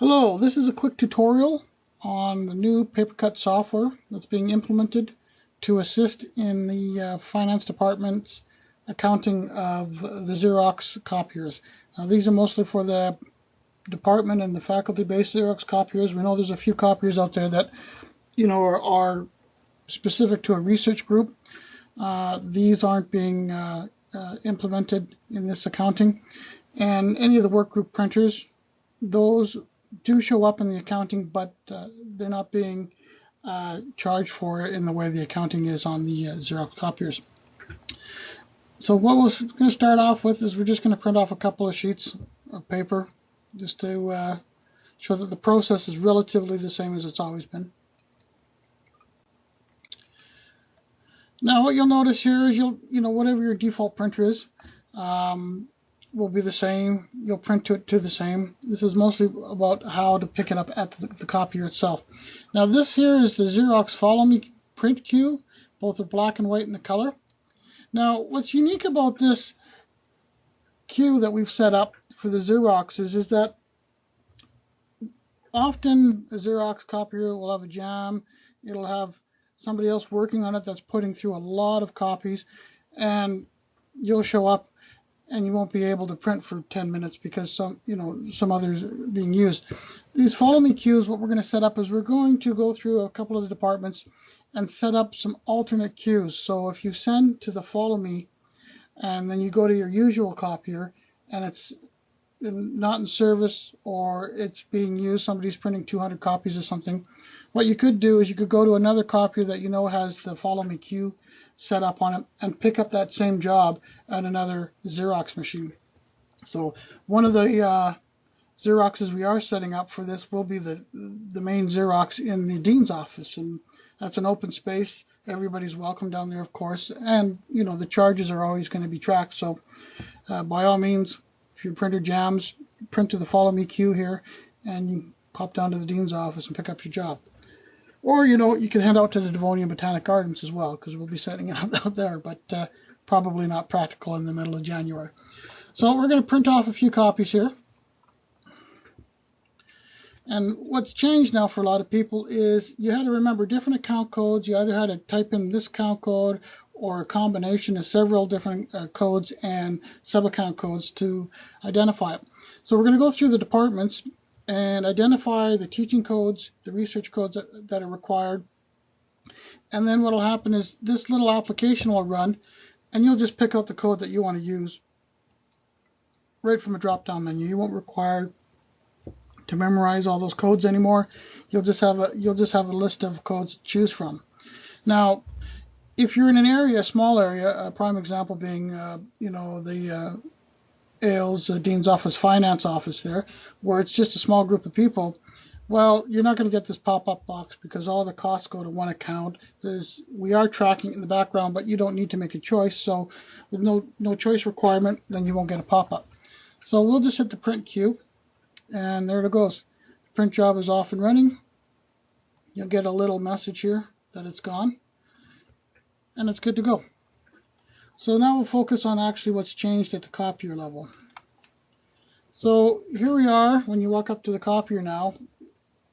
Hello, this is a quick tutorial on the new Papercut software that's being implemented to assist in the finance department's accounting of the Xerox copiers. Now, these are mostly for the department and the faculty-based Xerox copiers. We know there's a few copiers out there that are specific to a research group. These aren't being implemented in this accounting, and any of the workgroup printers, those do show up in the accounting, but they're not being charged for it in the way the accounting is on the Xerox copiers. So what we're going to start off with is we're just going to print off a couple of sheets of paper just to show that the process is relatively the same as it's always been. Now what you'll notice here is whatever your default printer is will be the same. You'll print to the same. This is mostly about how to pick it up at the copier itself. Now this here is the Xerox Follow Me print queue. Both are black and white in the color. Now what's unique about this queue that we've set up for the Xerox is that often a Xerox copier will have a jam. It'll have somebody else working on it that's putting through a lot of copies, and you'll show up and you won't be able to print for 10 minutes because some others are being used. These Follow Me queues, what we're going to set up is we're going to go through a couple of the departments and set up some alternate queues. So if you send to the Follow Me and then you go to your usual copier and it's not in service or it's being used, somebody's printing 200 copies or something, what you could do is you could go to another copier that has the Follow Me queue set up on it and pick up that same job at another Xerox machine. So one of the Xeroxes we are setting up for this will be the main Xerox in the dean's office, and that's an open space. Everybody's welcome down there, of course, and the charges are always going to be tracked. So by all means, if your printer jams, print to the Follow Me queue here and you pop down to the dean's office and pick up your job. Or, you can head out to the Devonian Botanic Gardens as well, because we'll be setting it up out there, but probably not practical in the middle of January. So we're going to print off a few copies here. And what's changed now for a lot of people is you had to remember different account codes. You either had to type in this account code or a combination of several different codes and sub-account codes to identify it. So we're going to go through the departments and identify the teaching codes, the research codes that are required. And then what will happen is this little application will run, and you'll just pick out the code that you want to use right from a drop-down menu. You won't require to memorize all those codes anymore. You'll just have a list of codes to choose from. Now, if you're in an area, a small area, a prime example being the AIL's Dean's Office Finance Office there, where it's just a small group of people, well, you're not going to get this pop-up box because all the costs go to one account. We are tracking it in the background, but you don't need to make a choice. So with no choice requirement, then you won't get a pop-up. So we'll just hit the print queue, and there it goes. The print job is off and running. You'll get a little message here that it's gone, and it's good to go. So now we'll focus on actually what's changed at the copier level. So here we are when you walk up to the copier now.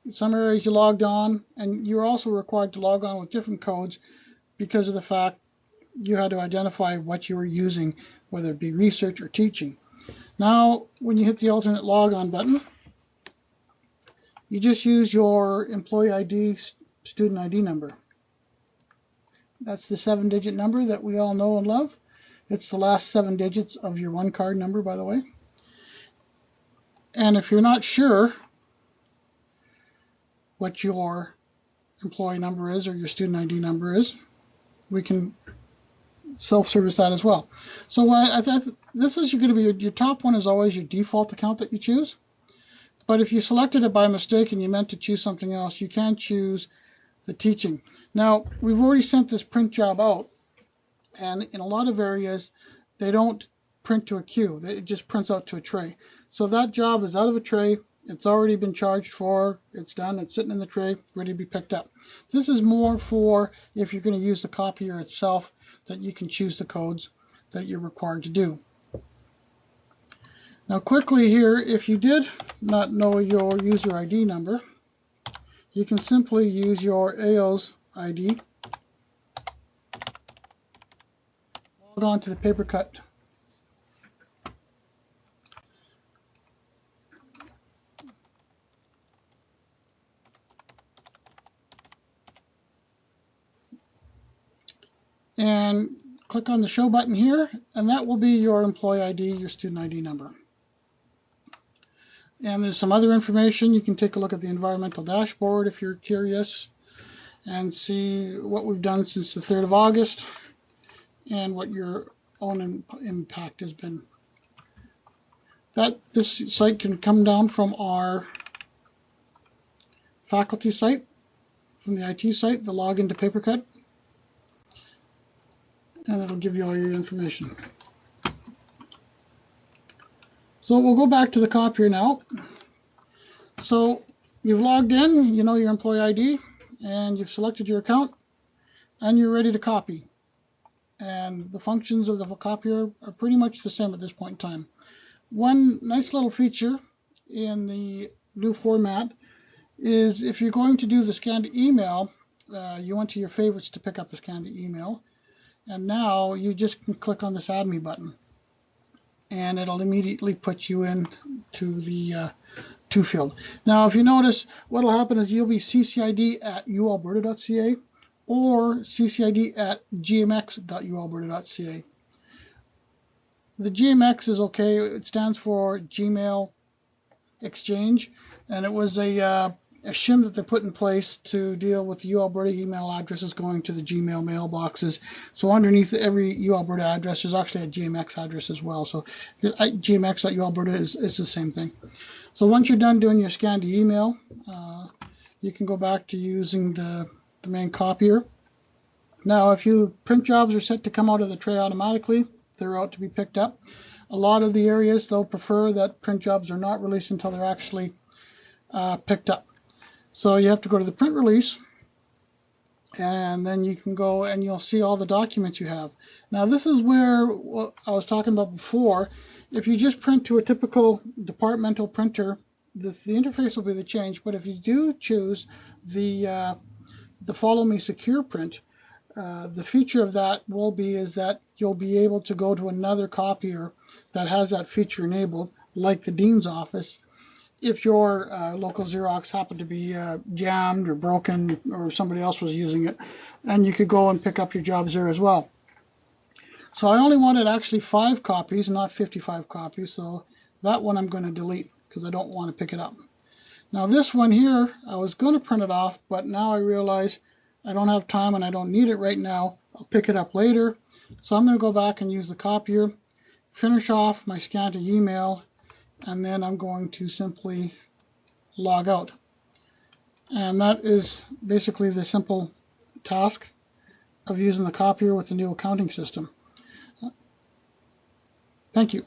In some areas you logged on, and you're also required to log on with different codes because of the fact you had to identify what you were using, whether it be research or teaching. Now when you hit the alternate logon button, you just use your employee ID, student ID number. That's the 7-digit number that we all know and love. It's the last 7 digits of your one card number, by the way. And if you're not sure what your employee number is or your student ID number is, we can self-service that as well. So this is going to be your top one is always your default account that you choose. But if you selected it by mistake and you meant to choose something else, you can choose the teaching. Now, we've already sent this print job out, and in a lot of areas, they don't print to a queue. It just prints out to a tray. So that job is out of a tray. It's already been charged for. It's done. It's sitting in the tray, ready to be picked up. This is more for if you're going to use the copier itself, that you can choose the codes that you're required to do. Now quickly here, if you did not know your user ID number, you can simply use your AO's ID, log on to the Papercut and click on the show button here, and that will be your employee ID, your student ID number. And there's some other information. You can take a look at the environmental dashboard if you're curious and see what we've done since the 3rd of August and what your own impact has been. This site can come down from our faculty site, from the IT site, the login to Papercut, and it'll give you all your information. So we'll go back to the copier now. So you've logged in, you know your employee ID, and you've selected your account, and you're ready to copy. And the functions of the copier are pretty much the same at this point in time. One nice little feature in the new format is if you're going to do the scan to email, you went to your favorites to pick up the scan to email, and now you just can click on this Add Me button, and it'll immediately put you in to the to field. Now, if you notice, what will happen is you'll be ccid@ualberta.ca or ccid@gmx.ualberta.ca. The GMX is okay. It stands for Gmail Exchange, and it was a shim that they put in place to deal with the UAlberta email addresses going to the Gmail mailboxes. So underneath every UAlberta address, there's actually a GMX address as well. So gmx.ualberta is the same thing. So once you're done doing your scan to email, you can go back to using the main copier. Now, if your print jobs are set to come out of the tray automatically, they're out to be picked up. A lot of the areas, they'll prefer that print jobs are not released until they're actually picked up. So you have to go to the print release, and then you can go and you'll see all the documents you have. Now this is where what I was talking about before. If you just print to a typical departmental printer, the interface will be the change, but if you do choose the Follow Me Secure Print, the feature of that is that you'll be able to go to another copier that has that feature enabled, like the Dean's office, if your local Xerox happened to be jammed or broken or somebody else was using it, and you could go and pick up your jobs there as well. So I only wanted actually 5 copies, not 55 copies, so that one I'm going to delete because I don't want to pick it up. Now this one here, I was going to print it off, but now I realize I don't have time and I don't need it right now. I'll pick it up later. So I'm going to go back and use the copier, finish off my scan to email, and then I'm going to simply log out. And that is basically the simple task of using the copier with the new accounting system. Thank you.